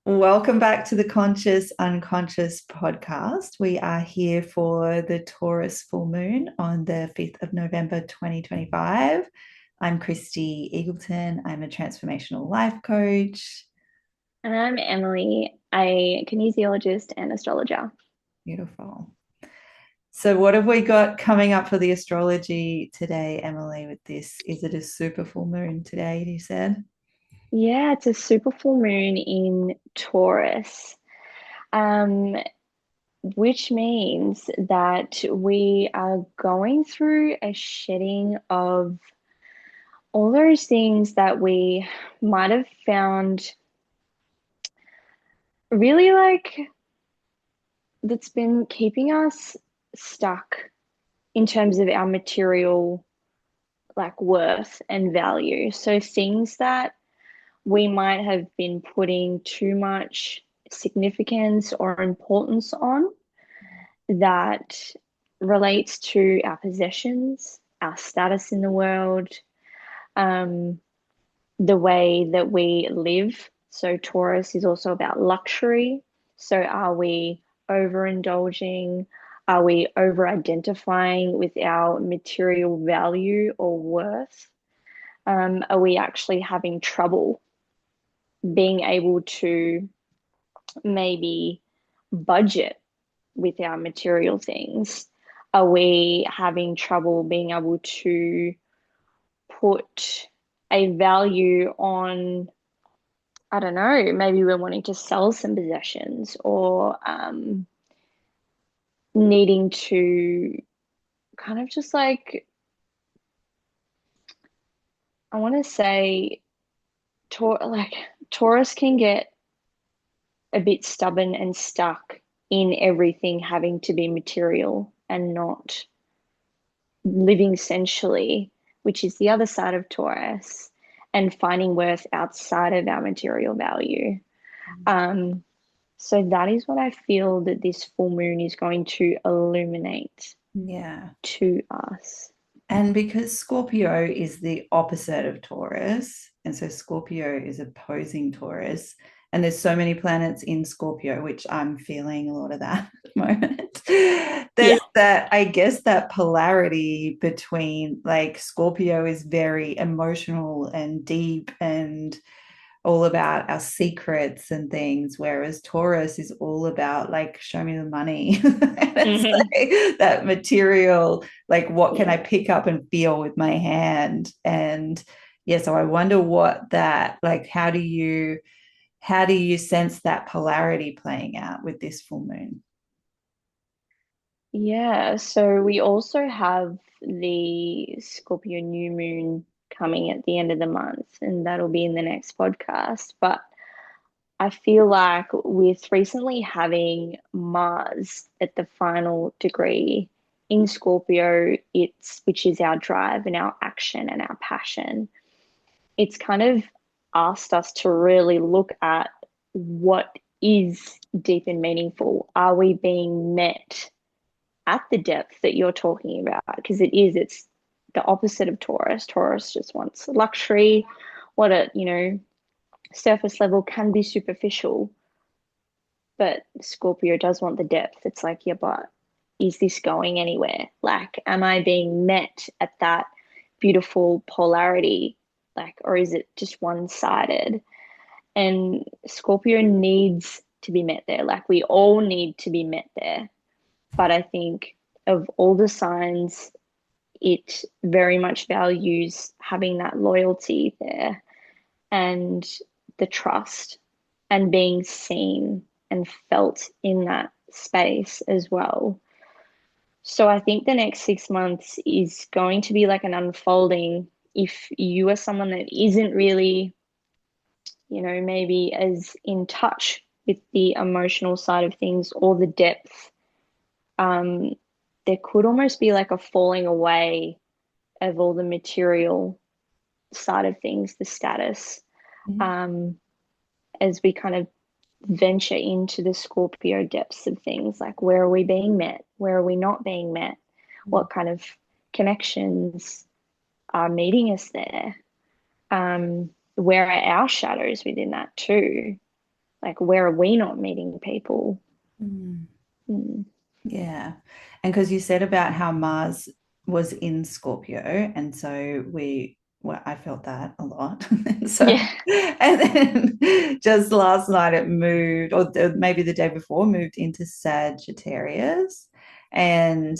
Welcome back to the Conscious Unconscious podcast. We are here for the Taurus Full Moon on the 5th of November 2025. I'm Kristy Eagleton. I'm a transformational life coach. And I'm Emily, a kinesiologist and astrologer. Beautiful. So, what have we got coming up for the astrology today, Emily, with this? Is it a super full moon today, you said? Yeah, it's a super full moon in Taurus, um, which means that we are going through a shedding of all those things that we might have found really that's been keeping us stuck in terms of our material worth and value. So things that we might have been putting too much significance or importance on that relates to our possessions, our status in the world, um, the way that we live. So, Taurus is also about luxury. So, are we overindulging? Are we over identifying with our material value or worth? Are we actually having trouble being able to maybe budget with our material things? Are we having trouble being able to put a value on, I don't know, maybe we're wanting to sell some possessions or needing to kind of just I want to say, Taurus can get a bit stubborn and stuck in everything having to be material and not living sensually, which is the other side of Taurus, and finding worth outside of our material value. Um, so that is what I feel that this full moon is going to illuminate Yeah. to us. And because Scorpio is the opposite of Taurus, and so Scorpio is opposing Taurus, and there's so many planets in Scorpio, which I'm feeling a lot of that at the moment. Yeah. There's that, I guess, that polarity between like Scorpio is very emotional and deep and all about our secrets and things, whereas Taurus is all about like, show me the money. And it's Hmm. like that material, like, what can I Yeah. pick up and feel with my hand? And yeah, so I wonder what that, like, how do you sense that polarity playing out with this full moon? Yeah. So we also have the Scorpio new moon coming at the end of the month, and that'll be in the next podcast. But I feel like with recently having Mars at the final degree in Scorpio, it's which is our drive and our action and our passion. It's kind of asked us to really look at what is deep and meaningful. Are we being met at the depth that you're talking about? Because it's the opposite of Taurus. Taurus just wants luxury. What surface level can be superficial, but Scorpio does want the depth. It's like, yeah, but is this going anywhere? Like, am I being met at that beautiful polarity? Like, or is it just one-sided? And Scorpio needs to be met there. Like, we all need to be met there. But I think of all the signs, it very much values having that loyalty there and the trust and being seen and felt in that space as well. So I think the next 6 months is going to be like an unfolding. If you are someone that isn't really, maybe as in touch with the emotional side of things or the depth, um, there could almost be like a falling away of all the material side of things, the status, um, as we kind of venture into the Scorpio depths of things, like where are we being met? Where are we not being met? What kind of connections are meeting us there? Where are our shadows within that too? like, where are we not meeting people? Mm. Mm. Yeah. And because you said about how Mars was in Scorpio, and so I felt that a lot. So, Yeah. and then just last night it moved, or maybe the day before, moved into Sagittarius. And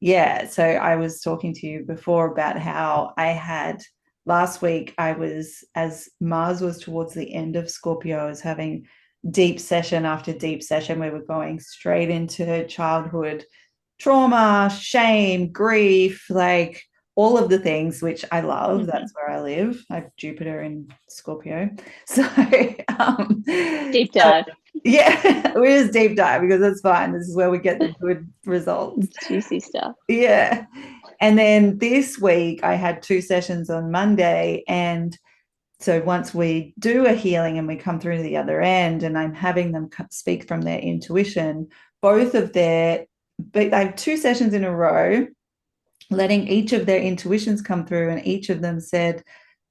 yeah, so I was talking to you before about how I had last week, as Mars was towards the end of Scorpio, I was having deep session after deep session. We were going straight into childhood trauma, shame, grief, like all of the things which I love. Mm-hmm. That's where I live. I have Jupiter in Scorpio. So, Deep so dive. yeah, we just deep dive because that's fine. This is where we get the good results. Juicy stuff. Yeah. And then this week I had 2 sessions on Monday, and so once we do a healing and we come through to the other end, and I'm having them speak from their intuition, but I have 2 sessions in a row, letting each of their intuitions come through, and each of them said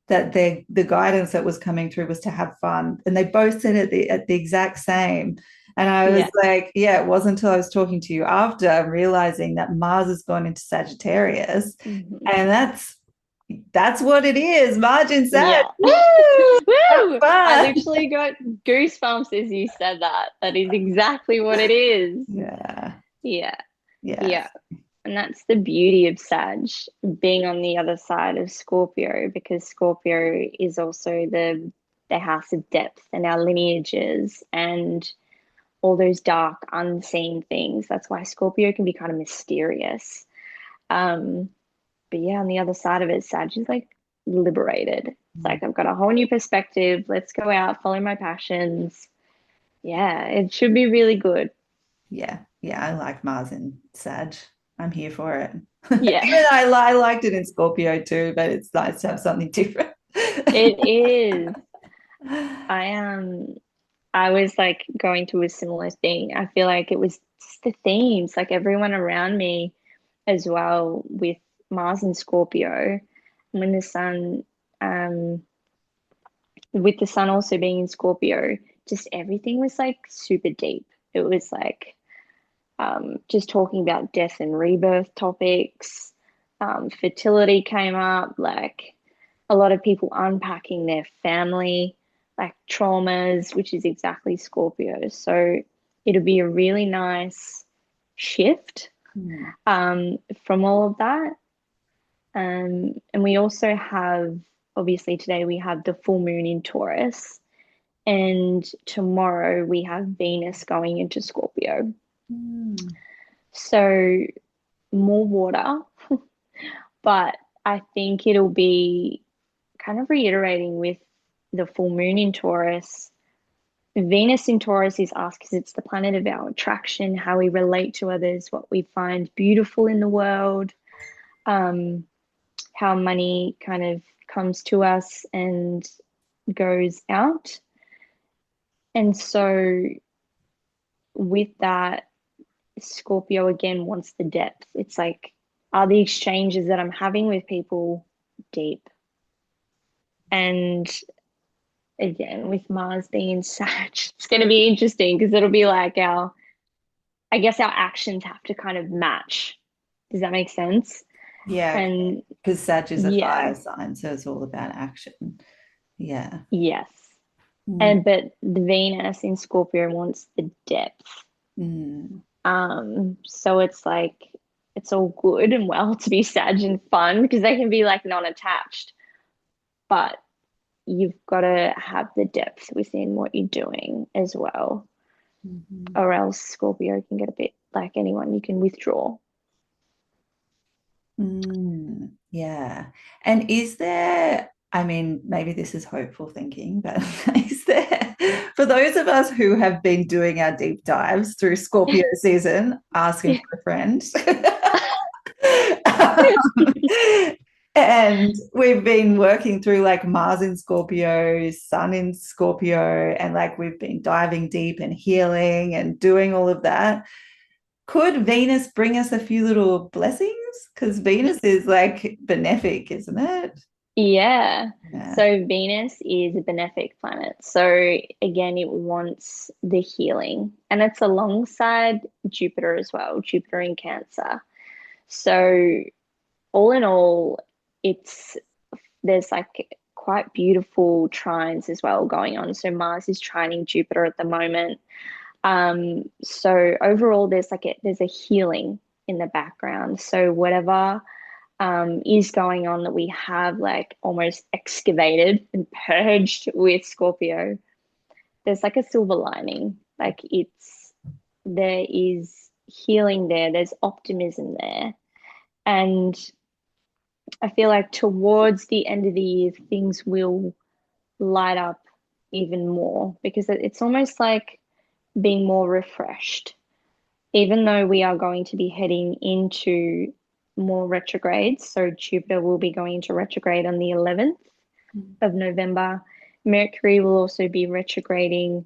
that the guidance that was coming through was to have fun, and they both said it at the exact same. And I was Yeah. like, yeah, it wasn't until I was talking to you after realizing that Mars has gone into Sagittarius, Mm-hmm. and that's what it is. Margin Sag. Yeah. Woo! Have Woo! I fun. literally got goosebumps as you said that. That is exactly what it is. Yeah. Yeah. Yes. Yeah. And that's the beauty of Sag being on the other side of Scorpio, because Scorpio is also the house of depth and our lineages and all those dark, unseen things. That's why Scorpio can be kind of mysterious. Um, but yeah, on the other side of it, Sag is like liberated. It's like I've got a whole new perspective. Let's go out, follow my passions. Yeah, it should be really good. Yeah. Yeah. I like Mars in Sag. I'm here for it. Yeah, Even I liked it in Scorpio too, but it's nice to have something different. it is. I was like going through a similar thing. I feel like it was just the themes, like everyone around me as well, with Mars and Scorpio. And when the sun, um, with the sun also being in Scorpio, just everything was like super deep. It was like just talking about death and rebirth topics. Fertility came up, like a lot of people unpacking their family, like traumas, which is exactly Scorpio. So it'll be a really nice shift Hmm. from all of that. And we also have, obviously, today we have the full moon in Taurus, and tomorrow we have Venus going into Scorpio. Hmm. So more water, but I think it'll be kind of reiterating with the full moon in Taurus. Venus in Taurus is us because it's the planet of our attraction, how we relate to others, what we find beautiful in the world, um, how money kind of comes to us and goes out. And so, with that, Scorpio again wants the depth. It's like, are the exchanges that I'm having with people deep? And again, with Mars being in Sag, it's going to be interesting because it'll be like I guess our actions have to kind of match. Does that make sense? Yeah, And because Sag is a yeah, fire sign, so it's all about action. Yeah. yes. Mm. But the Venus in Scorpio wants the depth. Mm. So it's like it's all good and well to be Sag and fun because they can be like non-attached, but you've got to have the depth within what you're doing as well, Mhm. or else Scorpio can get a bit like anyone, you can withdraw. Mm. Yeah. And is there, I mean, maybe this is hopeful thinking, but is there, for those of us who have been doing our deep dives through Scorpio season, asking for a friend, and we've been working through like Mars in Scorpio, Sun in Scorpio, and like we've been diving deep and healing and doing all of that. Could Venus bring us a few little blessings? Because Venus is like benefic, isn't it? Yeah. Yeah. So Venus is a benefic planet. So again, it wants the healing. And it's alongside Jupiter as well, Jupiter in Cancer. So all in all, it's there's like quite beautiful trines as well going on. So Mars is trining Jupiter at the moment. So overall there's a healing in the background. So whatever is going on that we have like almost excavated and purged with Scorpio, there's like a silver lining. Like there is healing there, there's optimism there. And I feel like towards the end of the year, things will light up even more because it's almost like being more refreshed. Even though we are going to be heading into more retrogrades, so Jupiter will be going into retrograde on the 11th of November. Mercury will also be retrograding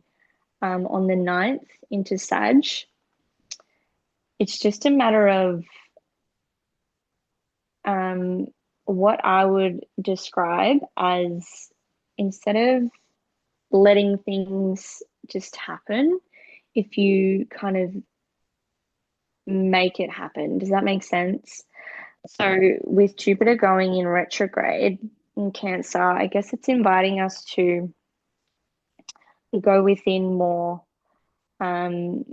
on the 9th into Sag. It's just a matter of um, what I would describe as instead of letting things just happen, if you kind of make it happen. Does that make sense? So, with Jupiter going in retrograde in Cancer, I guess it's inviting us to go within more, um,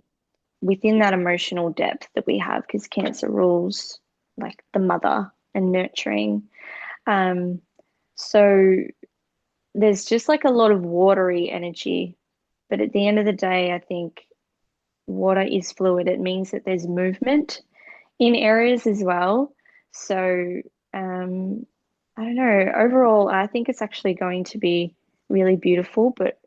within that emotional depth that we have, because Cancer rules like the mother and nurturing. Um, so, there's just like a lot of watery energy. But at the end of the day, I think water is fluid. It means that there's movement in areas as well. So, um, I don't know. Overall, I think it's actually going to be really beautiful, but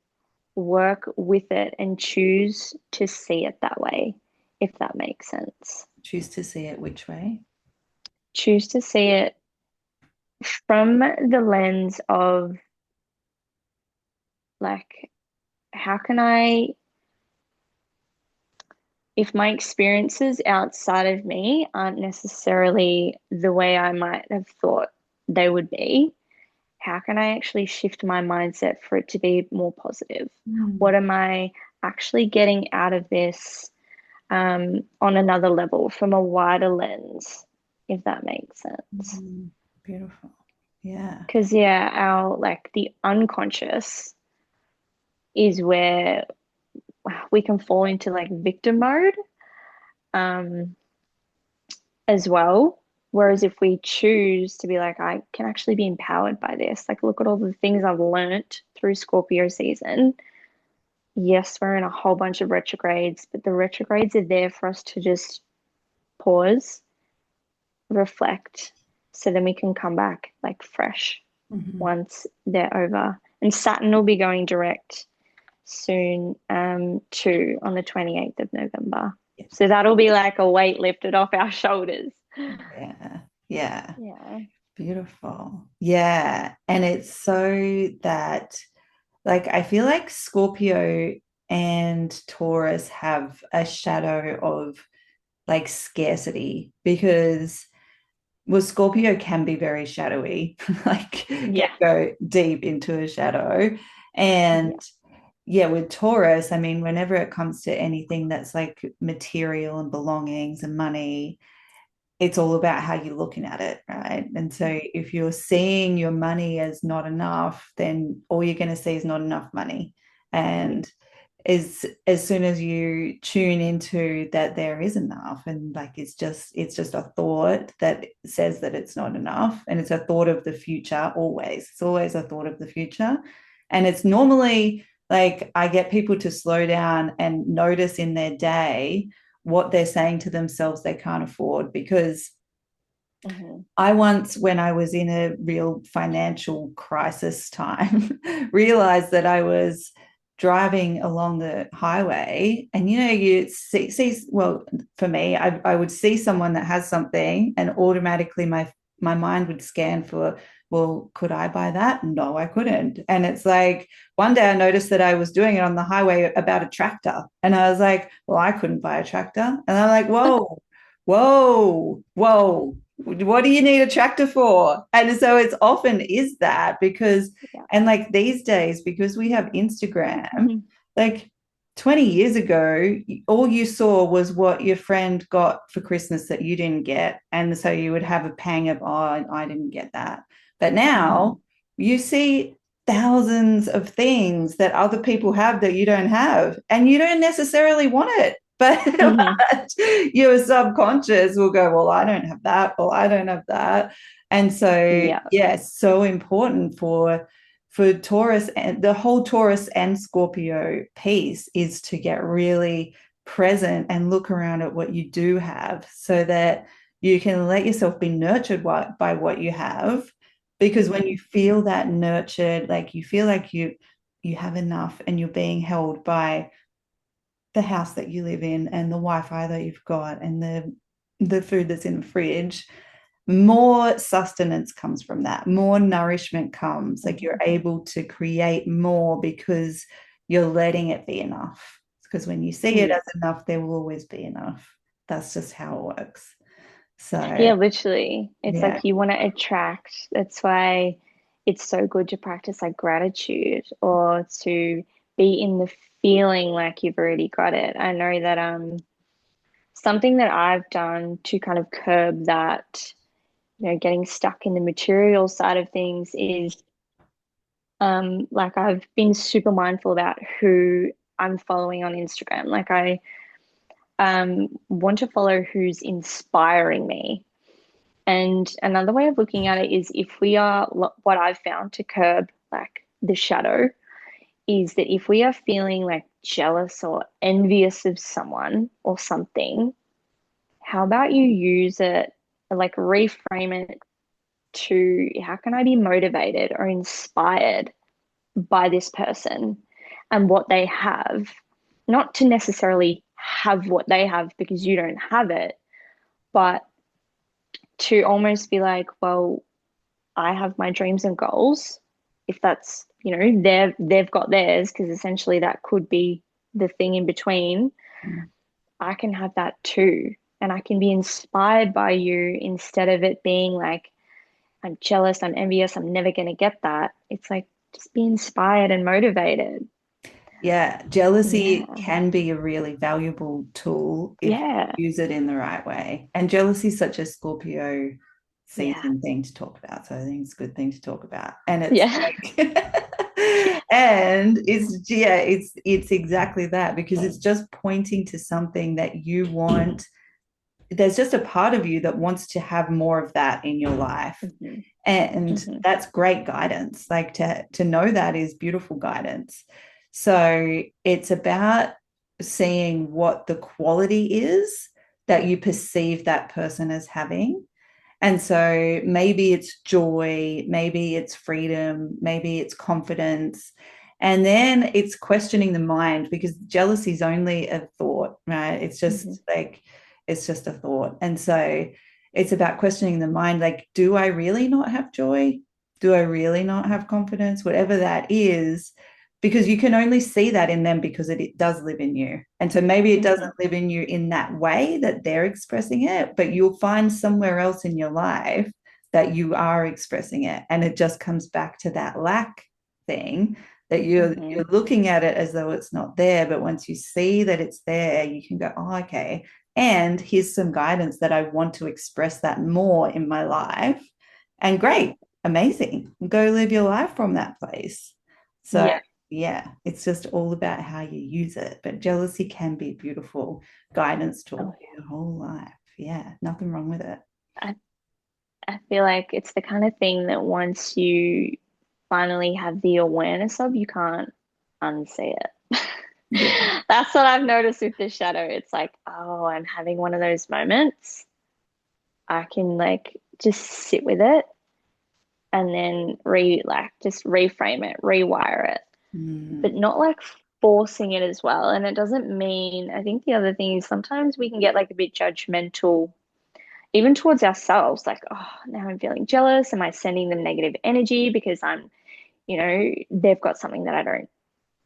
work with it and choose to see it that way, if that makes sense. Choose to see it which way? Choose to see it from the lens of like, how can I, if my experiences outside of me aren't necessarily the way I might have thought they would be, how can I actually shift my mindset for it to be more positive? Mm. What am I actually getting out of this on another level from a wider lens, if that makes sense? Mm. Beautiful. Yeah. Because, yeah, our like the unconscious is where we can fall into like victim mode um, as well. Whereas if we choose to be like, I can actually be empowered by this, like, look at all the things I've learnt through Scorpio season. Yes, we're in a whole bunch of retrogrades, but the retrogrades are there for us to just pause, reflect, so then we can come back like fresh Mhm. once they're over. And Saturn will be going direct soon, too, on the 28th of November. Yeah. So that'll be like a weight lifted off our shoulders. Yeah. Yeah. Yeah. Beautiful. Yeah. And it's so that, like, I feel like Scorpio and Taurus have a shadow of like scarcity because, well, Scorpio can be very shadowy, like can Yeah. go deep into a shadow. And Yeah. yeah, with Taurus, I mean, whenever it comes to anything that's like material and belongings and money, it's all about how you're looking at it, right? And so if you're seeing your money as not enough, then all you're going to see is not enough money. And as soon as you tune into that there is enough, and like it's just a thought that says that it's not enough, and it's a thought of the future. Always, it's always a thought of the future. And it's normally like I get people to slow down and notice in their day what they're saying to themselves they can't afford. Because Mm-hmm. I once, when I was in a real financial crisis time, realized that I was driving along the highway, and you see, well, for me, I would see someone that has something, and automatically my mind would scan for, well, could I buy that? No, I couldn't. And it's like one day I noticed that I was doing it on the highway about a tractor, and I was like, well, I couldn't buy a tractor. And I'm like, whoa, whoa, whoa. What do you need a tractor for? And so it's often is that because, Yeah. and like these days, because we have Instagram, Mhm. like 20 years ago, all you saw was what your friend got for Christmas that you didn't get. And so you would have a pang of, oh, I didn't get that. But now Mhm. you see thousands of things that other people have that you don't have, and you don't necessarily want it. But, Mhm. but your subconscious will go, well, I don't have that. Well, I don't have that. And so, Yeah. yeah, so important for Taurus, and the whole Taurus and Scorpio piece is to get really present and look around at what you do have so that you can let yourself be nurtured by what you have. Because when Mhm. you feel that nurtured, like you feel like you have enough and you're being held by the house that you live in and the Wi-Fi that you've got and the food that's in the fridge, more sustenance comes from that, more nourishment comes. Like you're Mhm. able to create more because you're letting it be enough. Because when you see it Yeah. as enough, there will always be enough. That's just how it works. So Yeah, literally. It's yeah, like you want to attract. That's why it's so good to practice like gratitude or to be in the feeling like you've already got it. I know that something that I've done to kind of curb that, getting stuck in the material side of things is like I've been super mindful about who I'm following on Instagram. Like I want to follow who's inspiring me. And another way of looking at it is if we are, what I've found to curb like the shadow is that if we are feeling like jealous or envious of someone or something, how about you use it, like reframe it to how can I be motivated or inspired by this person and what they have? Not to necessarily have what they have because you don't have it, but to almost be like, well, I have my dreams and goals. If that's, they've got theirs, because essentially that could be the thing in between. I can have that too. And I can be inspired by you instead of it being like, I'm jealous, I'm envious, I'm never going to get that. It's like, just be inspired and motivated. yeah, jealousy Yeah. can be a really valuable tool if Yeah. you use it in the right way. And jealousy is such a Scorpio Yeah. season thing to talk about. So I think it's a good thing to talk about. And it's Yeah. like and it's yeah, it's exactly that because it's just pointing to something that you want. There's just a part of you that wants to have more of that in your life. Hmm. And Hmm. that's great guidance. Like to know that is beautiful guidance. So it's about seeing what the quality is that you perceive that person as having. And so maybe it's joy, maybe it's freedom, maybe it's confidence. And then it's questioning the mind because jealousy is only a thought, right? It's Hmm. just like, it's just a thought. And so it's about questioning the mind like, do I really not have joy? Do I really not have confidence? Whatever that is, because you can only see that in them because it does live in you. And so maybe it Hmm. doesn't live in you in that way that they're expressing it, but you'll find somewhere else in your life that you are expressing it. And it just comes back to that lack thing that you're Hmm. looking at it as though it's not there. But once you see that it's there, you can go, oh, okay. And here's some guidance that I want to express that more in my life. And great, amazing. Go live your life from that place. So Yeah. yeah, it's just all about how you use it. But jealousy can be a beautiful guidance tool Oh, for your whole life. Yeah, nothing wrong with it. I, I feel like it's the kind of thing that once you finally have the awareness of, you can't unsee it. Yeah. That's what I've noticed with the shadow. It's like, oh, I'm having one of those moments. I can like just sit with it and then just reframe it, rewire it, but Mm. not like forcing it as well. And it doesn't mean, I think the other thing is sometimes we can get like a bit judgmental even towards ourselves, like, oh, now I'm feeling jealous. Am I sending them negative energy because they've got something that I don't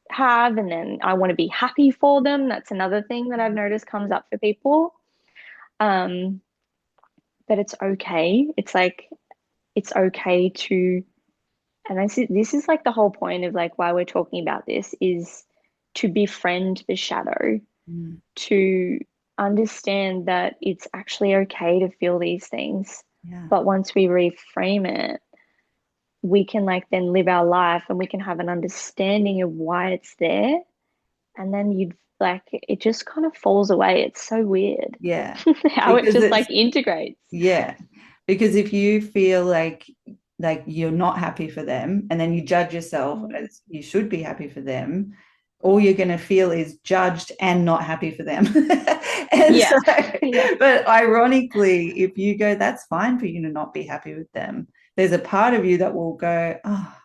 have, and then I want to be happy for them. That's another thing that I've noticed comes up for people. Um, that it's okay. It's like it's okay to, and this is like the whole point of like why we're talking about this is to befriend the shadow, Mm. to understand that it's actually okay to feel these things. Yeah. But once we reframe it, we can like then live our life and we can have an understanding of why it's there. And then you'd like it just kind of falls away. It's so weird Yeah. how it Because just it's like integrates. Yeah. Because if you feel like you're not happy for them and then you judge yourself Mm. as you should be happy for them, all you're going to feel is judged and not happy for them. And so, Yeah. Yeah. but ironically, if you go, that's fine for you to not be happy with them, there's a part of you that will go, oh,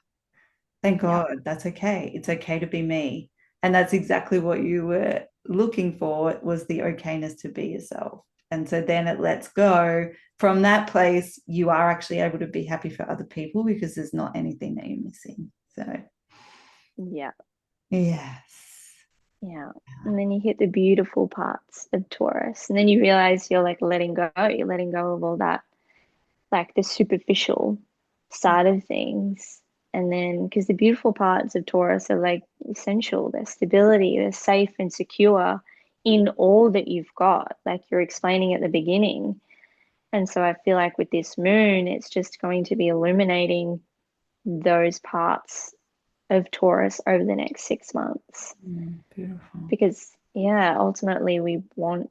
thank Yeah. God, that's okay. It's okay to be me. And that's exactly what you were looking for, was the okayness to be yourself. And so then it lets go. From that place, you are actually able to be happy for other people because there's not anything that you're missing. So, Yeah. yes. Yeah. And then you hit the beautiful parts of Taurus. And then you realize you're like letting go. You're letting go of all that, like the superficial side of things. And then, because the beautiful parts of Taurus are like essential, they're stability, they're safe and secure in all that you've got, like you're explaining at the beginning. And so I feel like with this moon, it's just going to be illuminating those parts of Taurus over the next 6 months. Beautiful. Because, yeah, ultimately we want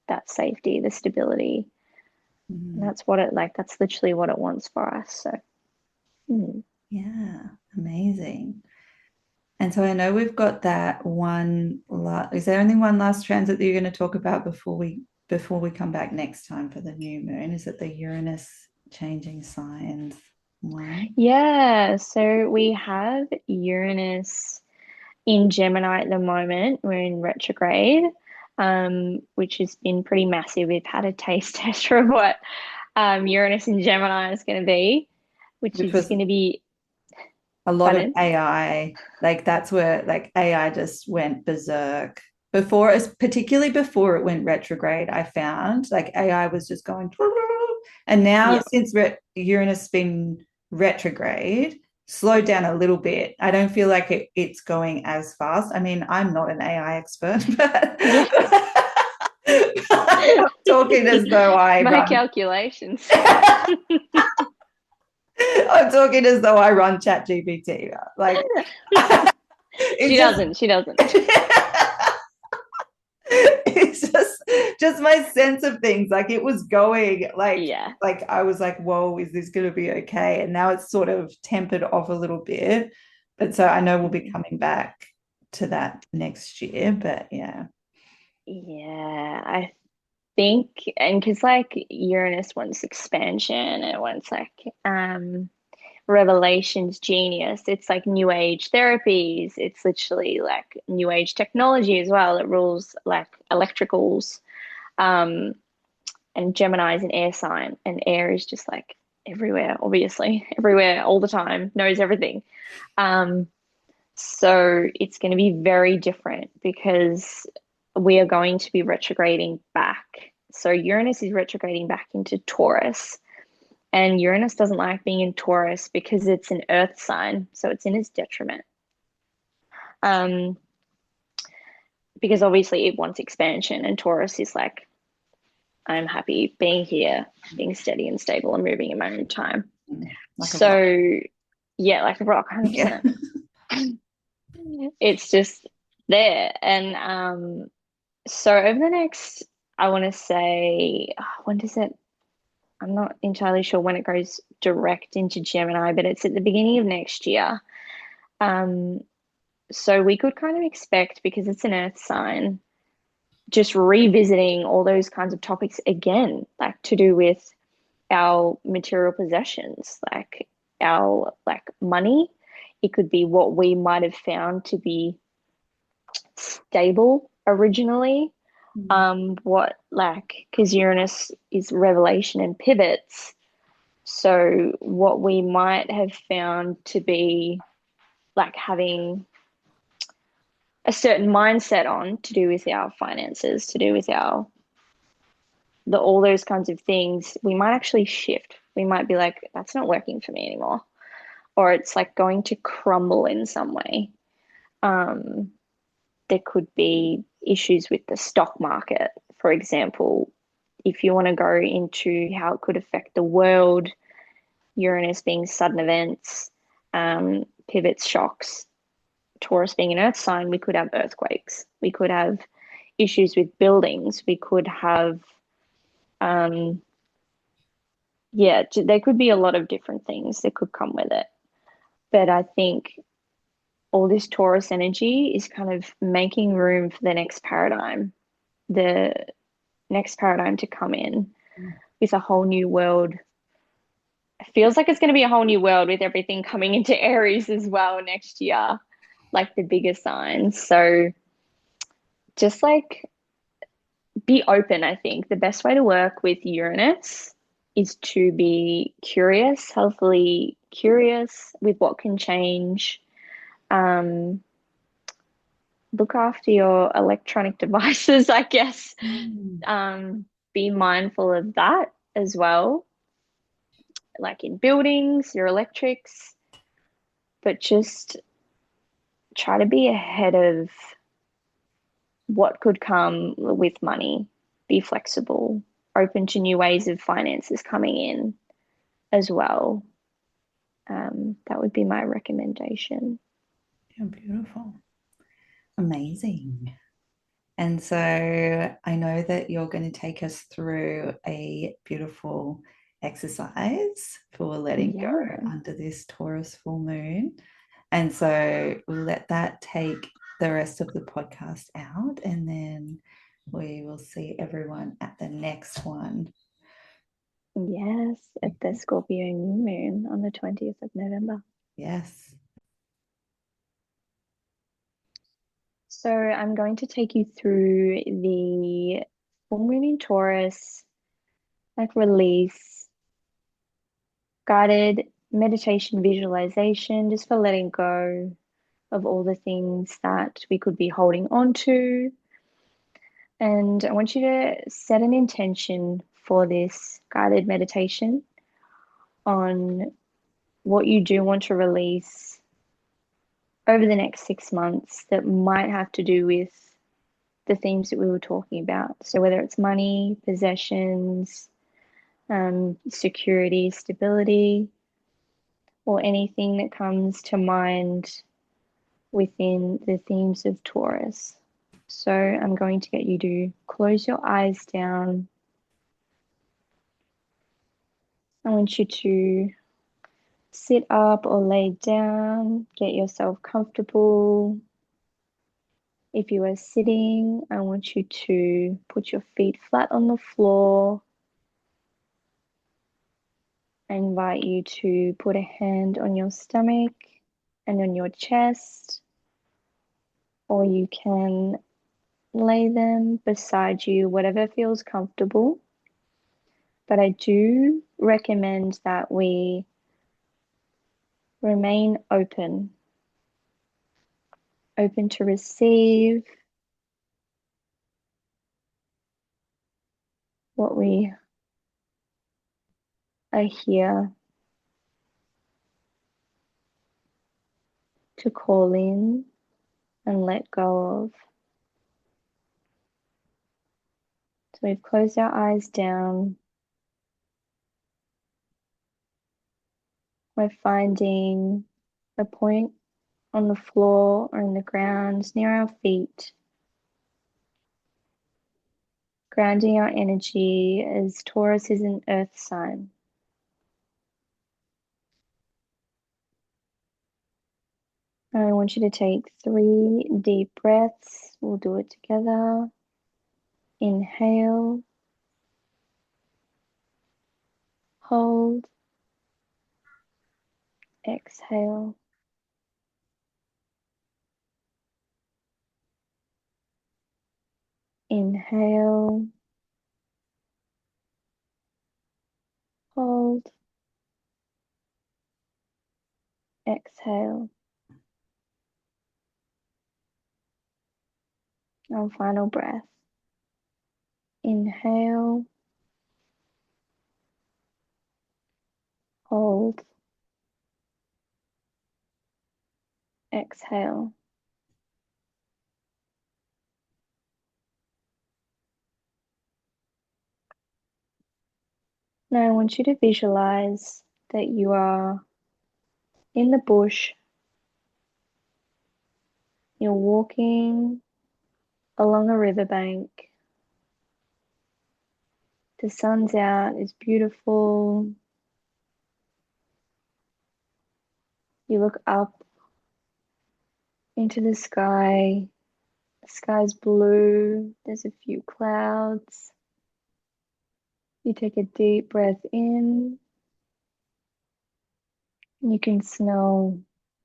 that safety, the stability. And Mm, that's what it like, that's literally what it wants for us. So, yeah, amazing. And so I know we've got that one is there only one last transit that you're going to talk about before we come back next time for the new moon? Is it the Uranus changing signs one? yeah. So we have Uranus in Gemini at the moment. We're in retrograde, which has been pretty massive. We've had a taste test for what Uranus in Gemini is going to be, which Which is was going to be, a lot of pardon? AI. Like that's where like AI just went berserk. Before, particularly before it went retrograde, I found like AI was just going, and now Yeah. since Uranus has been retrograde, slowed down a little bit. I don't feel like it's going as fast. I mean, I'm not an AI expert, but Yeah. I'm talking as though I My run. calculations. I'm talking as though I run ChatGPT. Like She it's just doesn't. She doesn't. it's just my sense of things. Like it was going Yeah. like I was like, whoa, is this gonna be okay? And now it's sort of tempered off a little bit. But so I know we'll be Mm. coming back to that next year. But yeah. Yeah, I think, and because like Uranus wants expansion and it wants like revelations genius. It's like new age therapies. It's literally like new age technology as well. It rules like electricals. Um, and Gemini is an air sign, and air is just like everywhere, obviously, everywhere all the time, knows everything. Um, so it's going to be very different because we are going to be retrograding back. So Uranus is retrograding back into Taurus. And Uranus doesn't like being in Taurus because it's an earth sign. So it's in its detriment. Um, because obviously it wants expansion, and Taurus is like, I'm happy being here, being steady and stable and moving in my own time. Like a rock. So, yeah, like a rock, Yeah. 100%. It's just there. And so over the next, I want to say, when does it? I'm not entirely sure when it goes direct into Gemini, but it's at the beginning of next year. Um, so we could kind of expect, because it's an earth sign, just revisiting all those kinds of topics again, like to do with our material possessions, like our like money. It could be what we might have found to be stable originally. What like because Uranus is revelation and pivots. So what we might have found to be like having a certain mindset on to do with our finances, to do with our all those kinds of things, we might actually shift. We might be like, that's not working for me anymore. Or it's like going to crumble in some way. Um, there could be issues with the stock market, for example. If you want to go into how it could affect the world, Uranus being sudden events, pivots, shocks, Taurus being an earth sign, we could have earthquakes. We could have issues with buildings. We could have, um, yeah, there could be a lot of different things that could come with it. But I think all this Taurus energy is kind of making room for the next paradigm to come in with a whole new world. It feels like it's going to be a whole new world with everything coming into Aries as well next year, like the bigger signs. So just like be open, I think. The best way to work with Uranus is to be curious, healthily curious with what can change. Um, Look after your electronic devices, I guess. Mm. Be mindful of that as well, like in buildings, your electrics, but just try to be ahead of what could come with money. Be flexible, open to new ways of finances coming in as well. That would be my recommendation. Yeah, beautiful. Amazing. And so I know that you're going to take us through a beautiful exercise for letting go Yeah. under this Taurus full moon. And so we'll let that take the rest of the podcast out, and then we will see everyone at the next one. Yes, at the Scorpio new moon on the 20th of November. Yes. So I'm going to take you through the full moon in Taurus, like release, guided meditation visualization, just for letting go of all the things that we could be holding on to. And I want you to set an intention for this guided meditation on what you do want to release over the next 6 months that might have to do with the themes that we were talking about. So, whether it's money, possessions, security, stability, or anything that comes to mind within the themes of Taurus. So, I'm going to get you to close your eyes down. I want you to sit up or lay down, get yourself comfortable. If you are sitting, I want you to put your feet flat on the floor. I invite you to put a hand on your stomach and on your chest, or you can lay them beside you, whatever feels comfortable. But I do recommend that we remain open to receive what we are here to call in and let go of. So we've closed our eyes down. We're finding a point on the floor or in the ground near our feet, grounding our energy as Taurus is an earth sign. I want you to take 3 deep breaths. We'll do it together. Inhale, hold, exhale. Inhale, hold, exhale. Our final breath. Inhale, Hold. Exhale. Now I want you to visualize that you are in the bush. You're walking along a riverbank. The sun's out, it's beautiful. You look up into the sky. The sky's blue. There's a few clouds. You take a deep breath in. You can smell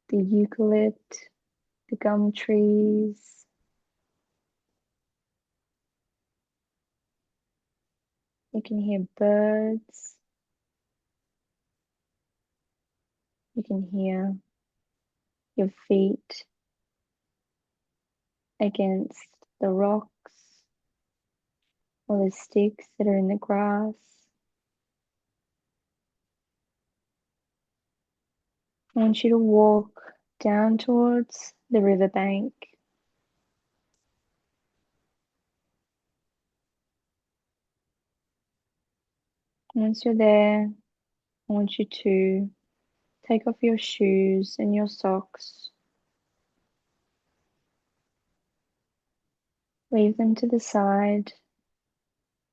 the eucalypt, the gum trees. You can hear birds. You can hear your feet against the rocks or the sticks that are in the grass. I want you to walk down towards the riverbank. Once you're there, I want you to take off your shoes and your socks. Leave them to the side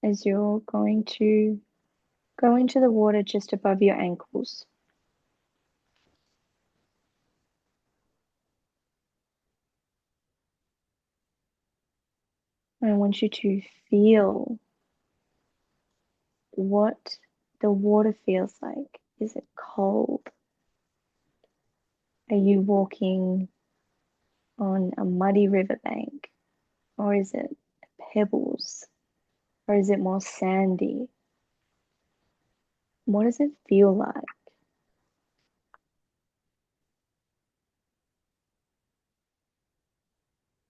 as you're going to go into the water just above your ankles. I want you to feel what the water feels like. Is it cold? Are you walking on a muddy riverbank? Or is it pebbles? Or is it more sandy? What does it feel like?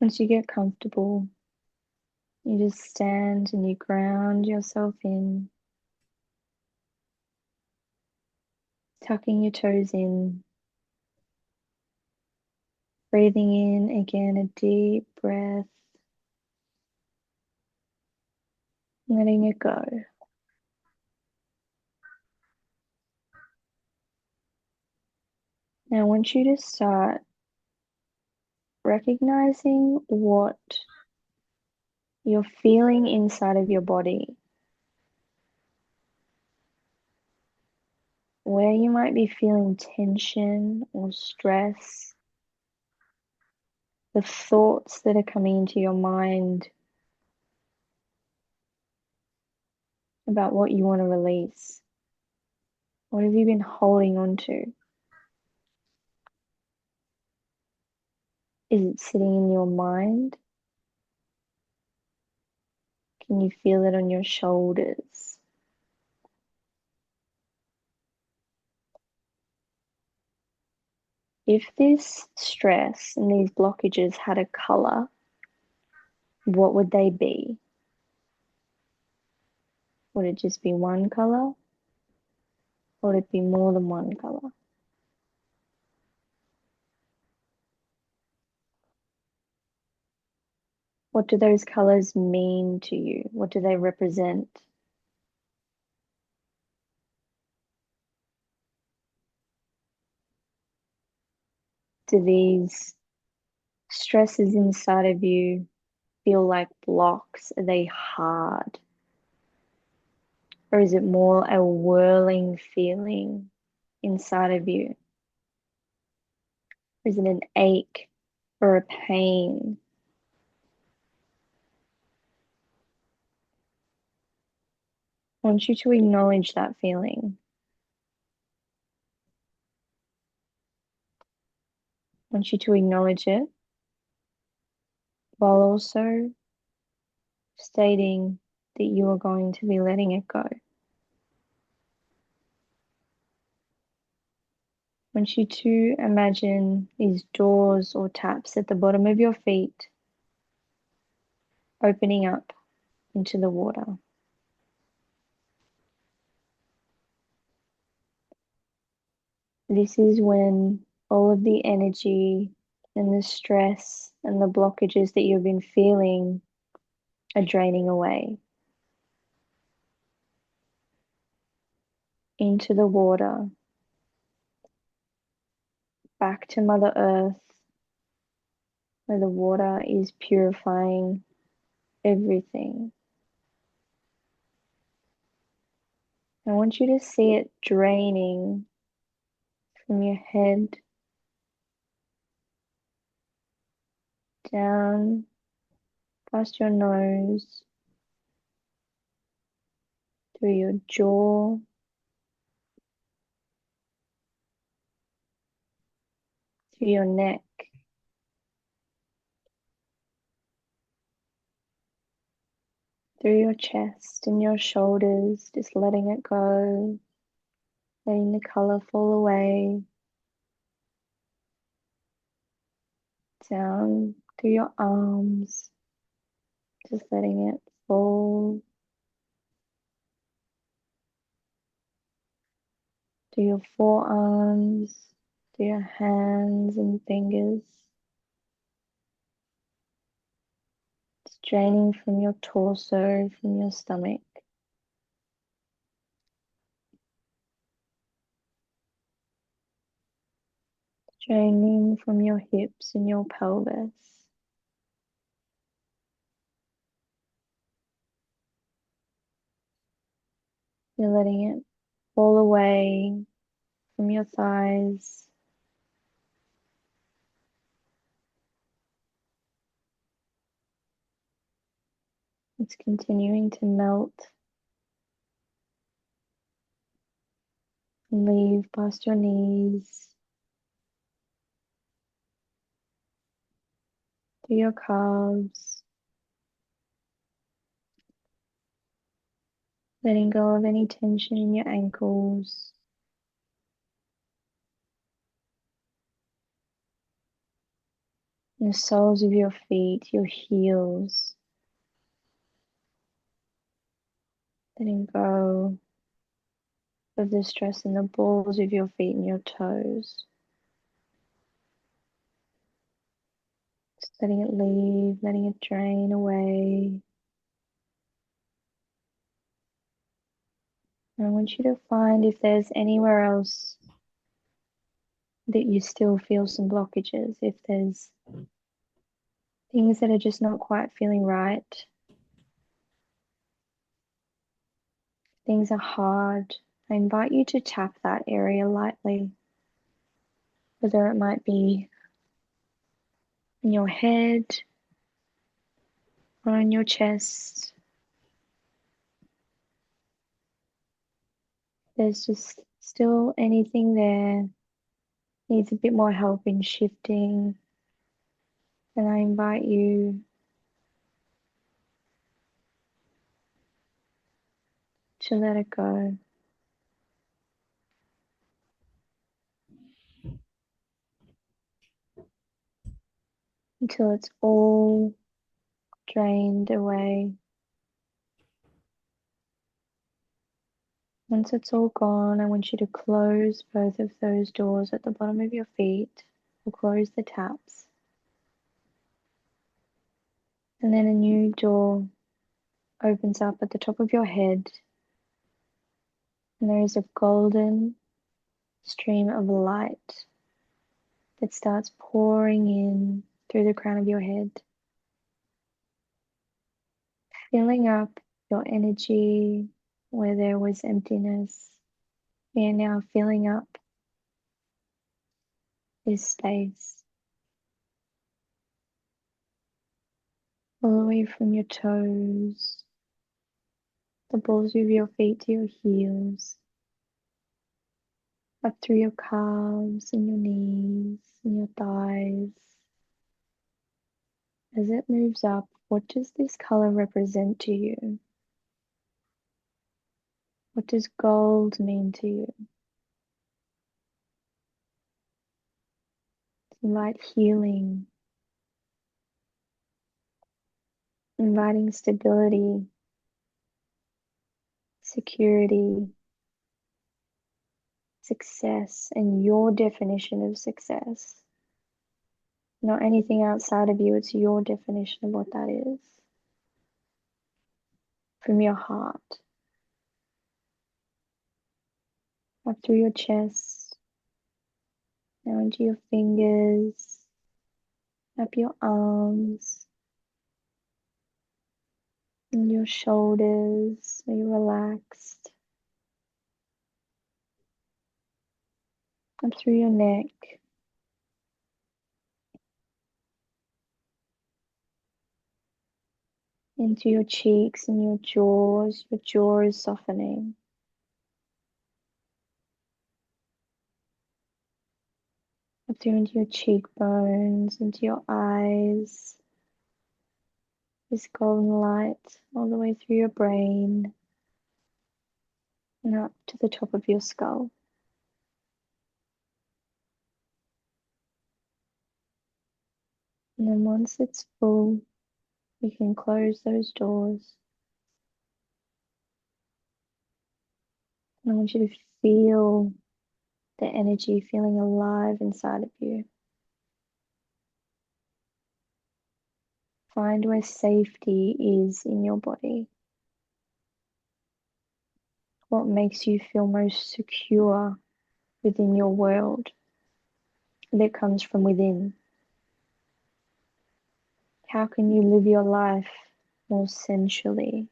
Once you get comfortable, you just stand and you ground yourself in, tucking your toes in, breathing in again a deep breath, letting it go. Now I want you to start recognizing what you're feeling inside of your body, where you might be feeling tension or stress, the thoughts that are coming into your mind about what you want to release. What have you been holding on to? Is it sitting in your mind? Can you feel it on your shoulders? If this stress and these blockages had a color, what would they be? Would it just be one color? Or would it be more than one color? What do those colors mean to you? What do they represent? Do these stresses inside of you feel like blocks? Are they hard? Or is it more a whirling feeling inside of you? Or is it an ache or a pain? I want you to acknowledge that feeling. I want you to acknowledge it while also stating that you are going to be letting it go. I want you to imagine these doors or taps at the bottom of your feet opening up into the water. This is when all of the energy and the stress and the blockages that you've been feeling are draining away into the water, back to Mother Earth, where the water is purifying everything. I want you to see it draining from your head down past your nose, through your jaw, through your neck, through your chest and your shoulders, just letting it go, letting the color fall away, down through your arms, just letting it fall, through your forearms, through your hands and fingers. It's draining from your torso, from your stomach. Draining from your hips and your pelvis. You're letting it fall away from your thighs. It's continuing to melt and leave past your knees, through your calves, letting go of any tension in your ankles, the soles of your feet, your heels, letting go of the stress in the balls of your feet and your toes. Just letting it leave, letting it drain away. And I want you to find if there's anywhere else that you still feel some blockages, if there's things that are just not quite feeling right, things are hard. I invite you to tap that area lightly, whether it might be in your head or on your chest. There's just still anything there needs a bit more help in shifting, and I invite you to let it go until it's all drained away. Once it's all gone, I want you to close both of those doors at the bottom of your feet, or close the taps. And then a new door opens up at the top of your head, and there is a golden stream of light that starts pouring in through the crown of your head, filling up your energy where there was emptiness. We are now filling up this space all the way from your toes, the balls of your feet to your heels, up through your calves and your knees and your thighs. As it moves up, what does this color represent to you? What does gold mean to you? Light healing, inviting stability, security, success and your definition of success. Not anything outside of you, it's your definition of what that is. From your heart, up through your chest, now into your fingers, up your arms, and your shoulders, are you relaxed? Up through your neck, into your cheeks and your jaws. Your jaw is softening. Up through into your cheekbones, into your eyes. This golden light all the way through your brain and up to the top of your skull. And then once it's full, you can close those doors. And I want you to feel the energy feeling alive inside of you. Find where safety is in your body. What makes you feel most secure within your world that comes from within? How can you live your life more sensually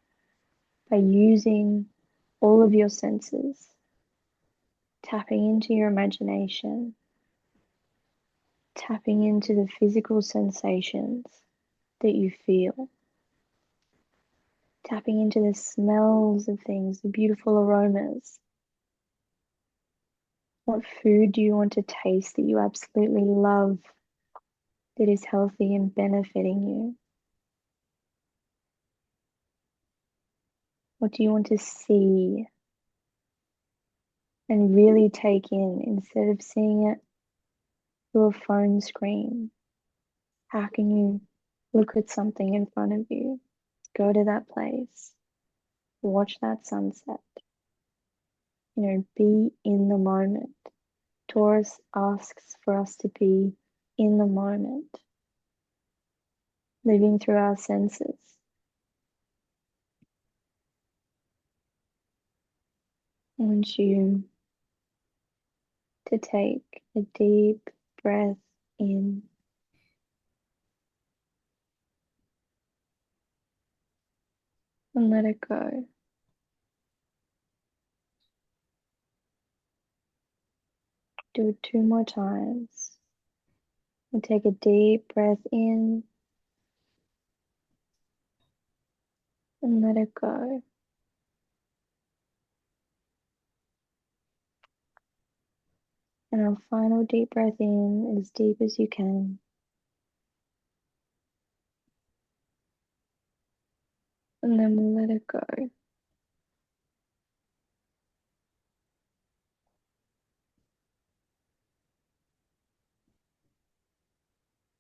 by using all of your senses, tapping into your imagination, tapping into the physical sensations that you feel, tapping into the smells of things, the beautiful aromas. What food do you want to taste that you absolutely love, that is healthy and benefiting you? What do you want to see and really take in instead of seeing it through a phone screen? How can you look at something in front of you, go to that place, watch that sunset, be in the moment. Taurus asks for us to be in the moment, living through our senses. I want you to take a deep breath in and let it go. Do it 2 more times. And take a deep breath in and let it go. And our final deep breath in as deep as you can. And then we'll let it go.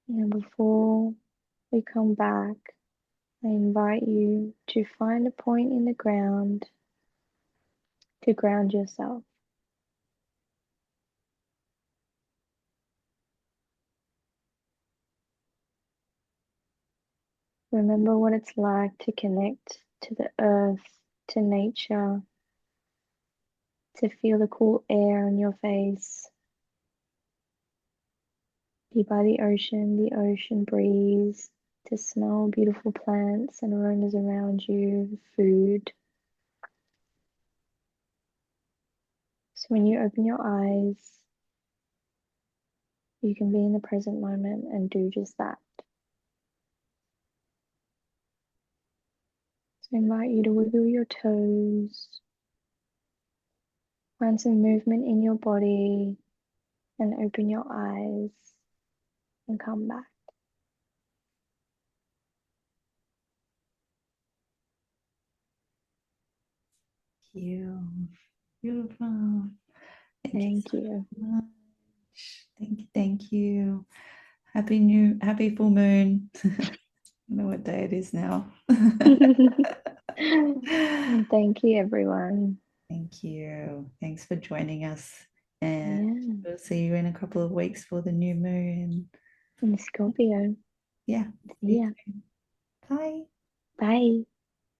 And then before we come back, I invite you to find a point in the ground to ground yourself. Remember what it's like to connect to the earth, to nature, to feel the cool air on your face. Be by the ocean breeze, to smell beautiful plants and aromas around you, food. So when you open your eyes, you can be in the present moment and do just that. So I invite you to wiggle your toes, find some movement in your body, and open your eyes and come back. You beautiful. Thank So you. much. Thank you. Happy full moon. I don't know what day it is now. And thank you, everyone. Thank you. Thanks for joining us And Yeah. we'll see you in a couple of weeks for the new moon. In Scorpio. Yeah. See you Yeah. soon. Bye. Bye.